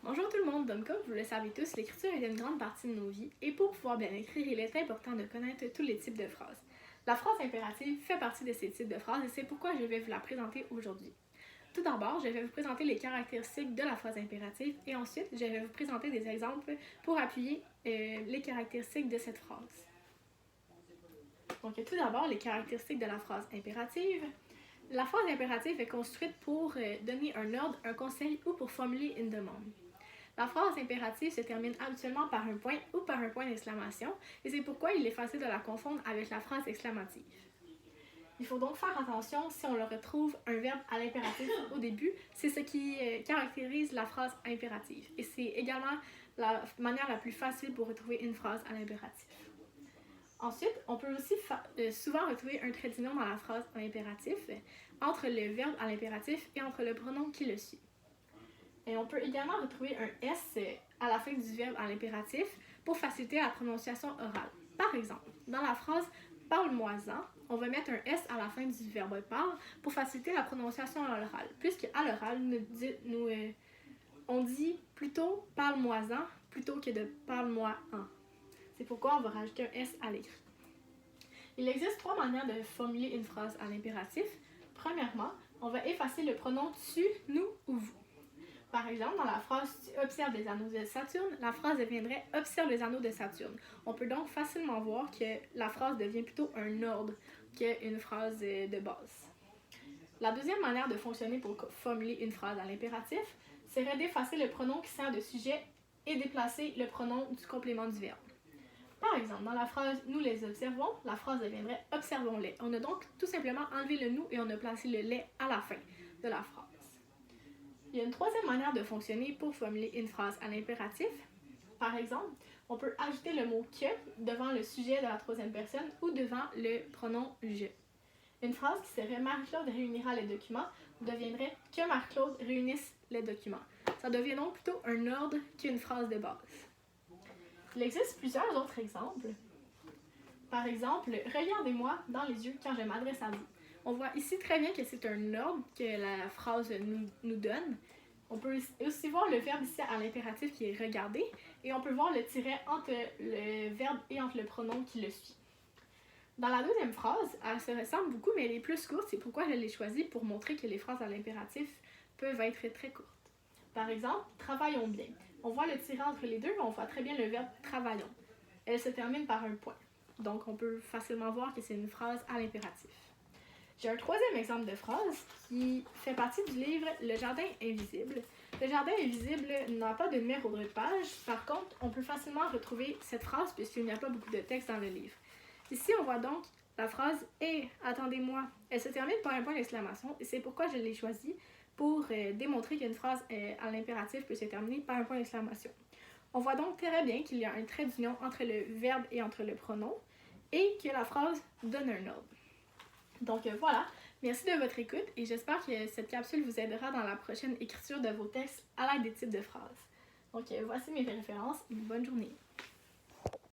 Bonjour tout le monde, donc comme vous le savez tous, l'écriture est une grande partie de nos vies et pour pouvoir bien écrire, il est important de connaître tous les types de phrases. La phrase impérative fait partie de ces types de phrases et c'est pourquoi je vais vous la présenter aujourd'hui. Tout d'abord, je vais vous présenter les caractéristiques de la phrase impérative et ensuite, je vais vous présenter des exemples pour appuyer les caractéristiques de cette phrase. Donc tout d'abord, les caractéristiques de la phrase impérative. La phrase impérative est construite pour donner un ordre, un conseil ou pour formuler une demande. La phrase impérative se termine habituellement par un point ou par un point d'exclamation et c'est pourquoi il est facile de la confondre avec la phrase exclamative. Il faut donc faire attention si on le retrouve un verbe à l'impératif au début, c'est ce qui caractérise la phrase impérative et c'est également la manière la plus facile pour retrouver une phrase à l'impératif. Ensuite, on peut aussi souvent retrouver un trait d'union dans la phrase à l'impératif entre le verbe à l'impératif et entre le pronom qui le suit. Et on peut également retrouver un S à la fin du verbe à l'impératif pour faciliter la prononciation orale. Par exemple, dans la phrase « parle-moi-en », on va mettre un S à la fin du verbe « parle » pour faciliter la prononciation orale, puisque à l'oral, on dit plutôt « parle-moi-en » plutôt que de « parle-moi-en ». C'est pourquoi on va rajouter un S à l'écrit. Il existe trois manières de formuler une phrase à l'impératif. Premièrement, on va effacer le pronom « tu »,« nous » ou « vous ». Par exemple, dans la phrase « Tu observes les anneaux de Saturne », la phrase deviendrait « Observe les anneaux de Saturne ». On peut donc facilement voir que la phrase devient plutôt un ordre qu'une phrase de base. La deuxième manière de fonctionner pour formuler une phrase à l'impératif serait d'effacer le pronom qui sert de sujet et déplacer le pronom du complément du verbe. Par exemple, dans la phrase « Nous les observons », la phrase deviendrait « Observons-les ». On a donc tout simplement enlevé le « nous » et on a placé le « les » à la fin de la phrase. Il y a une troisième manière de fonctionner pour formuler une phrase à l'impératif. Par exemple, on peut ajouter le mot « que » devant le sujet de la troisième personne ou devant le pronom « je ». Une phrase qui serait « Marie-Claude réunira les documents » deviendrait « que Marie-Claude réunisse les documents ». Ça devient donc plutôt un ordre qu'une phrase de base. Il existe plusieurs autres exemples. Par exemple, « Regardez-moi dans les yeux quand je m'adresse à vous ». On voit ici très bien que c'est un ordre que la phrase nous donne. On peut aussi voir le verbe ici à l'impératif qui est « regarder » et on peut voir le tiret entre le verbe et entre le pronom qui le suit. Dans la deuxième phrase, elle se ressemble beaucoup mais elle est plus courte, c'est pourquoi je l'ai choisie pour montrer que les phrases à l'impératif peuvent être très courtes. Par exemple, « Travaillons bien ». On voit le tiret entre les deux, mais on voit très bien le verbe « travaillons ». Elle se termine par un point. Donc, on peut facilement voir que c'est une phrase à l'impératif. J'ai un troisième exemple de phrase qui fait partie du livre « Le jardin invisible ». Le jardin invisible n'a pas de numéro de page. Par contre, on peut facilement retrouver cette phrase puisqu'il n'y a pas beaucoup de texte dans le livre. Ici, on voit donc la phrase « Hé, attendez-moi ». Elle se termine par un point d'exclamation et c'est pourquoi je l'ai choisie pour démontrer qu'une phrase à l'impératif peut se terminer par un point d'exclamation. On voit donc très bien qu'il y a un trait d'union entre le verbe et entre le pronom et que la phrase donne un ordre. Donc voilà, merci de votre écoute et j'espère que cette capsule vous aidera dans la prochaine écriture de vos textes à l'aide des types de phrases. Donc voici mes références et une bonne journée.